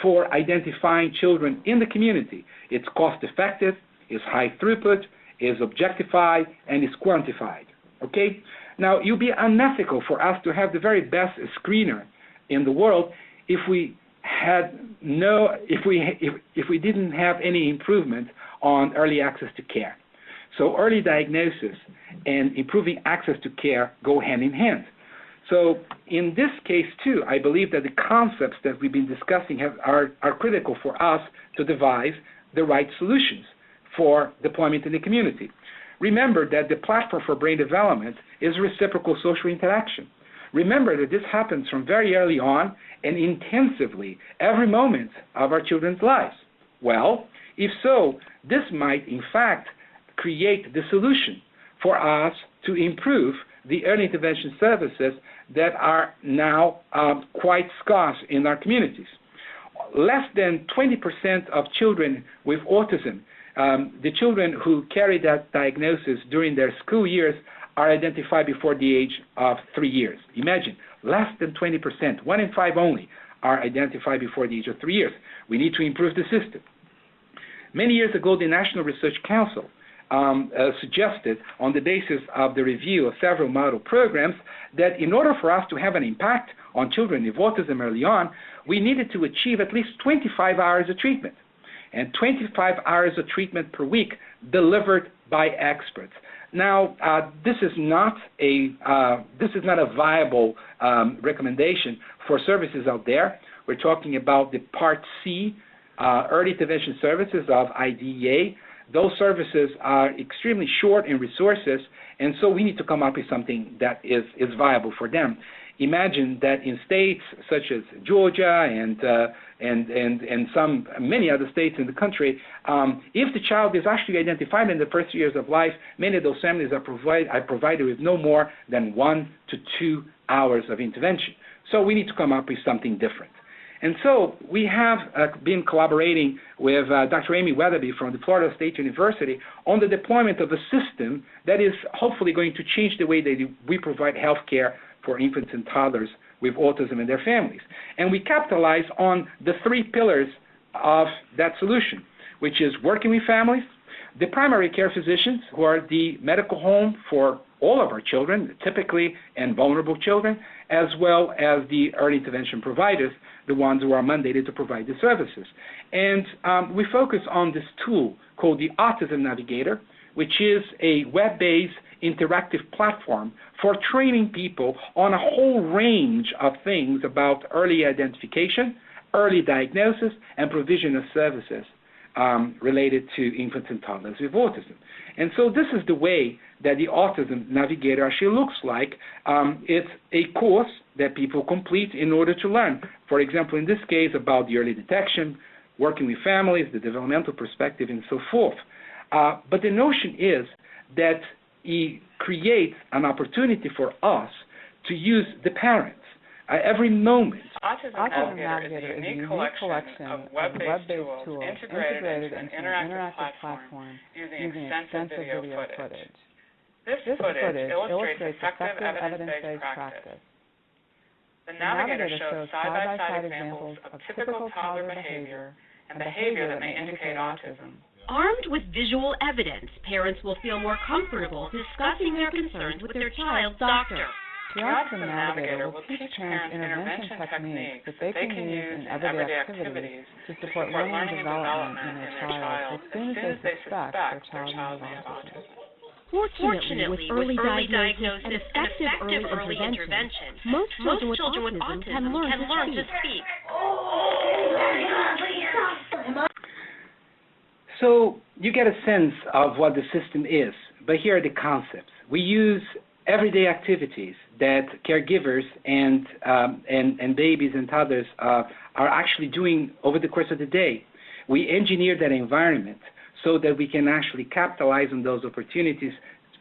for identifying children in the community. It's cost-effective, it's high throughput, is objectified, and is quantified. Okay? Now, it would be unethical for us to have the very best screener in the world if we had if we didn't have any improvement on early access to care. So early diagnosis and improving access to care go hand in hand. So in this case, too, I believe that the concepts that we've been discussing are critical for us to devise the right solutions for deployment in the community. Remember that the platform for brain development is reciprocal social interaction. Remember that this happens from very early on and intensively every moment of our children's lives. Well, if so, this might in fact create the solution for us to improve the early intervention services that are now quite scarce in our communities. Less than 20% of children with autism, the children who carry that diagnosis during their school years, are identified before the age of 3 years. Imagine, less than 20%, 1 in 5 only, are identified before the age of 3 years. We need to improve the system. Many years ago, the National Research Council suggested, on the basis of the review of several model programs, that in order for us to have an impact on children with autism early on, we needed to achieve at least 25 hours of treatment, and 25 hours of treatment per week delivered by experts. Now, this is not a viable recommendation for services out there. We're talking about the Part C, early intervention services of IDEA. Those services are extremely short in resources, and so we need to come up with something that is viable for them. Imagine that in states such as Georgia and many other states in the country, if the child is actually identified in the first years of life, many of those families are provided with no more than 1 to 2 hours of intervention. So we need to come up with something different. And so we have been collaborating with Dr. Amy Weatherby from the Florida State University on the deployment of a system that is hopefully going to change the way that we provide health care for infants and toddlers with autism and their families. And we capitalize on the 3 pillars of that solution, which is working with families, the primary care physicians, who are the medical home for all of our children, typically and vulnerable children, as well as the early intervention providers, the ones who are mandated to provide the services. And we focus on this tool called the Autism Navigator, which is a web-based interactive platform for training people on a whole range of things about early identification, early diagnosis, and provision of services related to infants and toddlers with autism. And so this is the way that the Autism Navigator actually looks like. It's a course that people complete in order to learn. For example, in this case, about the early detection, working with families, the developmental perspective, and so forth. But the notion is that it creates an opportunity for us to use the parents every moment. Autism Navigator is a unique collection of web-based tools integrated into an interactive platform using extensive video footage. This footage illustrates effective evidence-based practice. The Navigator shows side-by-side examples of typical toddler behavior and behavior that may indicate autism. Armed with visual evidence, parents will feel more comfortable discussing their concerns with their child's doctor. The Autism Navigator will teach parents intervention techniques that they can use in everyday activities to support learning and development in their child as soon as they suspect their child has autism. Fortunately, with early diagnosis and effective early intervention, most children with autism can learn to speak. So you get a sense of what the system is, but here are the concepts. We use everyday activities that caregivers and babies and toddlers are actually doing over the course of the day. We engineer that environment so that we can actually capitalize on those opportunities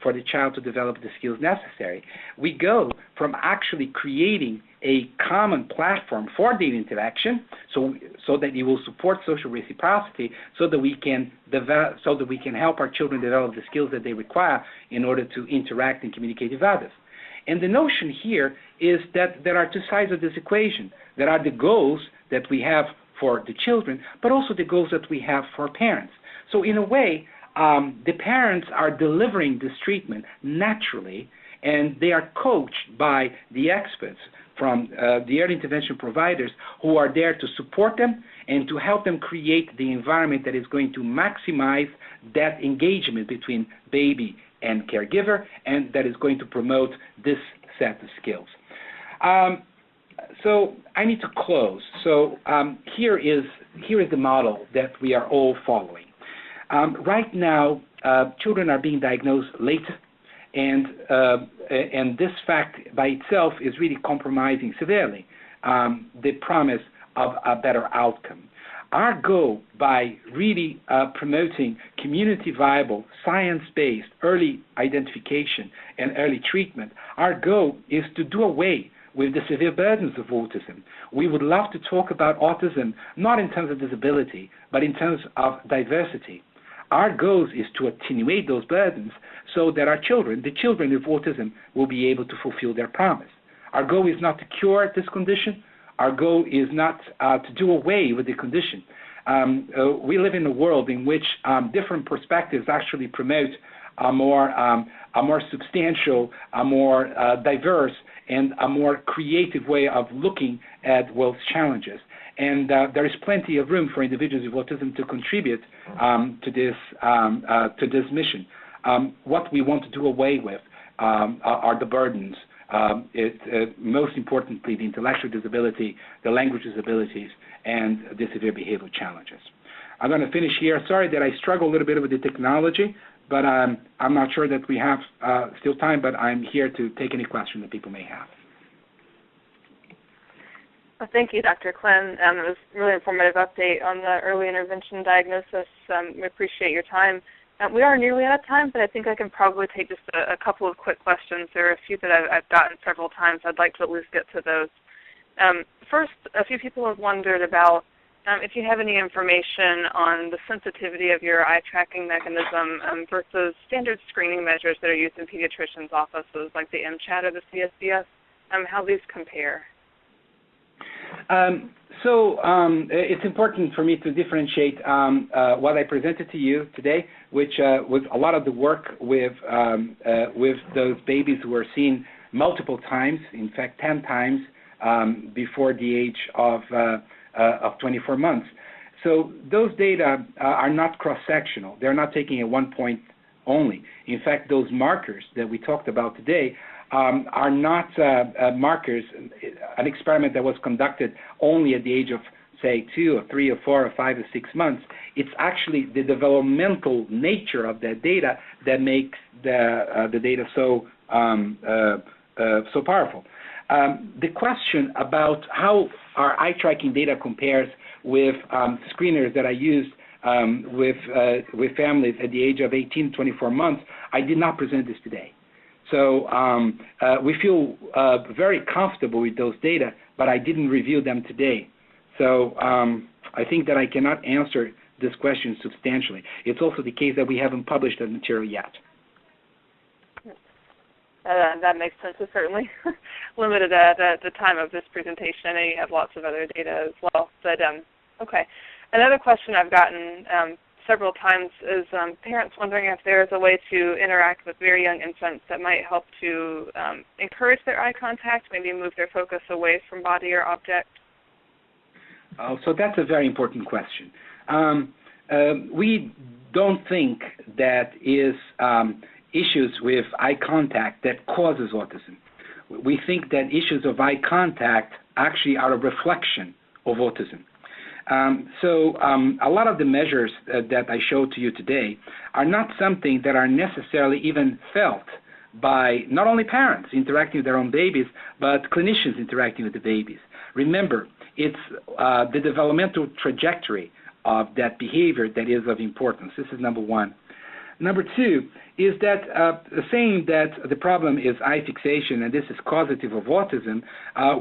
for the child to develop the skills necessary. We go from actually creating a common platform for data interaction, so that it will support social reciprocity, so that we can help our children develop the skills that they require in order to interact and communicate with others. And the notion here is that there are 2 sides of this equation. There are the goals that we have for the children, but also the goals that we have for parents. So in a way, the parents are delivering this treatment naturally, and they are coached by the experts from the early intervention providers who are there to support them and to help them create the environment that is going to maximize that engagement between baby and caregiver, and that is going to promote this set of skills. So I need to close. So here is the model that we are all following. Right now, children are being diagnosed late, And this fact by itself is really compromising severely the promise of a better outcome. Our goal by really promoting community-viable, science-based early identification and early treatment, our goal is to do away with the severe burdens of autism. We would love to talk about autism not in terms of disability, but in terms of diversity. Our goal is to attenuate those burdens so that our children, the children with autism, will be able to fulfill their promise. Our goal is not to cure this condition. Our goal is not to do away with the condition. We live in a world in which different perspectives actually promote a more substantial, a more diverse, and a more creative way of looking at world's challenges. And there is plenty of room for individuals with autism to contribute to this mission. What we want to do away with are the burdens. Most importantly, the intellectual disability, the language disabilities, and the severe behavioral challenges. I'm going to finish here. Sorry that I struggle a little bit with the technology, but I'm not sure that we have still time, but I'm here to take any question that people may have. Well, thank you, Dr. Klin. It was a really informative update on the early intervention diagnosis. We appreciate your time. We are nearly out of time, but I think I can probably take just a couple of quick questions. There are a few that I've gotten several times. I'd like to at least get to those. First, a few people have wondered about if you have any information on the sensitivity of your eye tracking mechanism versus standard screening measures that are used in pediatricians' offices, like the MCHAT or the CSDS, how these compare. It's important for me to differentiate what I presented to you today, which was a lot of the work with those babies who were seen multiple times, in fact 10 times before the age of 24 months. So those data are not cross-sectional. They're not taking at one point only. In fact, those markers that we talked about today are not markers, an experiment that was conducted only at the age of, say, 2 or 3 or 4 or 5 or 6 months. It's actually the developmental nature of that data that makes the data so powerful. The question about how our eye tracking data compares with screeners that I used with families at the age of 18 to 24 months, I did not present this today. So we feel very comfortable with those data, but I didn't review them today. So I think that I cannot answer this question substantially. It's also the case that we haven't published that material yet. That makes sense. It's certainly limited at the time of this presentation, and you have lots of other data as well. But okay. Another question I've gotten several times is parents wondering if there is a way to interact with very young infants that might help to encourage their eye contact, maybe move their focus away from body or object. So that's a very important question. We don't think that is issues with eye contact that causes autism. We think that issues of eye contact actually are a reflection of autism. A lot of the measures that I showed to you today are not something that are necessarily even felt by not only parents interacting with their own babies, but clinicians interacting with the babies. Remember, it's the developmental trajectory of that behavior that is of importance. This is number one. Number two is that saying that the problem is eye fixation and this is causative of autism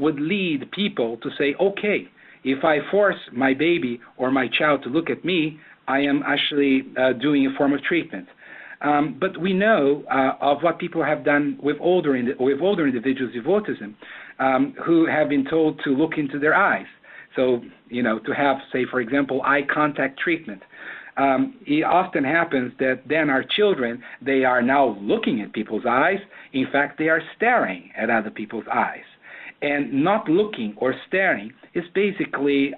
would lead people to say, okay, if I force my baby or my child to look at me, I am actually doing a form of treatment. But we know of what people have done with older individuals with autism who have been told to look into their eyes. So, to have, say, for example, eye contact treatment. It often happens that then our children, they are now looking at people's eyes. In fact, they are staring at other people's eyes. And not looking or staring is basically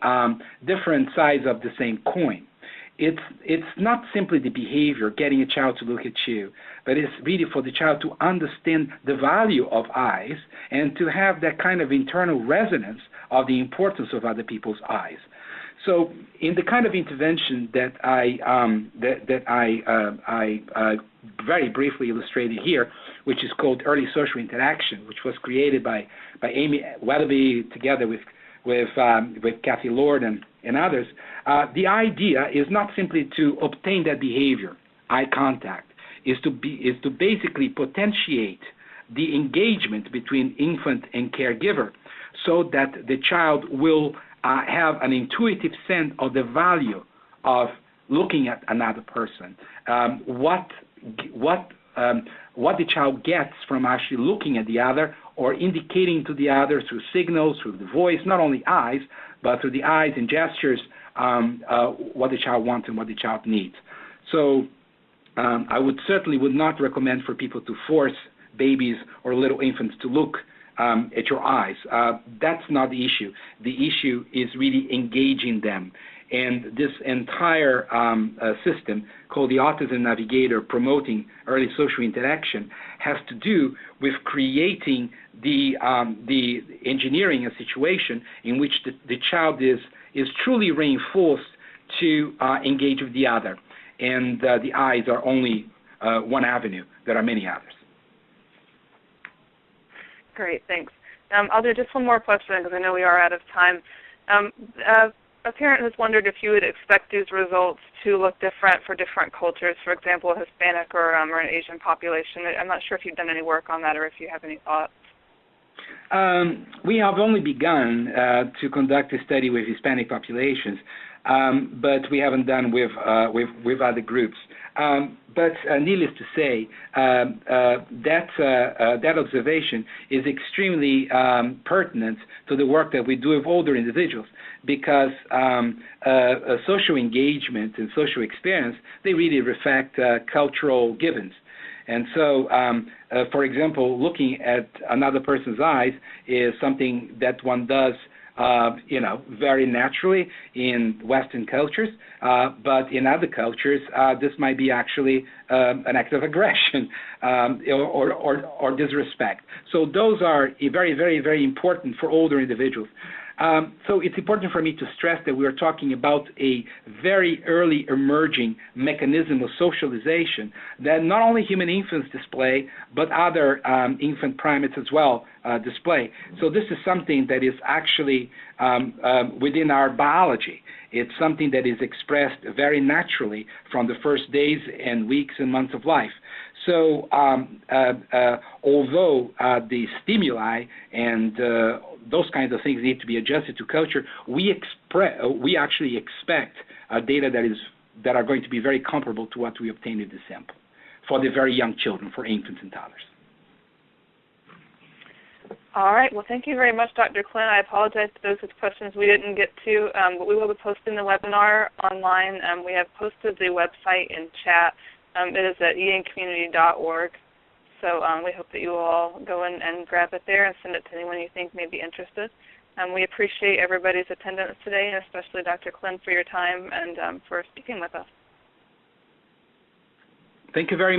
different sides of the same coin. It's not simply the behavior, getting a child to look at you, but it's really for the child to understand the value of eyes and to have that kind of internal resonance of the importance of other people's eyes. So, in the kind of intervention that I very briefly illustrated here, which is called Early Social Interaction, which was created by Amy Weatherby together with Kathy Lord and others. The idea is not simply to obtain that behavior, eye contact, is to basically potentiate the engagement between infant and caregiver, so that the child will have an intuitive sense of the value of looking at another person, what the child gets from actually looking at the other or indicating to the other through signals, through the voice, not only eyes, but through the eyes and gestures, what the child wants and what the child needs. So I would not recommend for people to force babies or little infants to look at your eyes. That's not the issue. The issue is really engaging them. And this entire system, called the Autism Navigator, promoting early social interaction, has to do with creating the engineering a situation in which the child is truly reinforced to engage with the other. And the eyes are only one avenue. There are many others. Great, thanks. I'll do just one more question because I know we are out of time. A parent has wondered if you would expect these results to look different for different cultures, for example, a Hispanic or an Asian population. I'm not sure if you've done any work on that or if you have any thoughts. We have only begun to conduct a study with Hispanic populations, but we haven't done with other groups. But needless to say, that observation is extremely pertinent to the work that we do with older individuals, because social engagement and social experience, they really reflect cultural givens. And so, for example, looking at another person's eyes is something that one does very naturally in Western cultures, but in other cultures, this might be actually an act of aggression or disrespect. So those are very, very, very important for older individuals. So it's important for me to stress that we are talking about a very early emerging mechanism of socialization that not only human infants display, but other infant primates as well display. So this is something that is actually within our biology. It's something that is expressed very naturally from the first days and weeks and months of life. So although the stimuli and those kinds of things need to be adjusted to culture, we actually expect data that are going to be very comparable to what we obtained in the sample for the very young children, for infants and toddlers. All right. Well, thank you very much, Dr. Klin. I apologize to those with questions we didn't get to, but we will be posting the webinar online. We have posted the website in chat. It is at eancommunity.org. So we hope that you will all go in and grab it there and send it to anyone you think may be interested. We appreciate everybody's attendance today, and especially Dr. Klin for your time and for speaking with us. Thank you very much.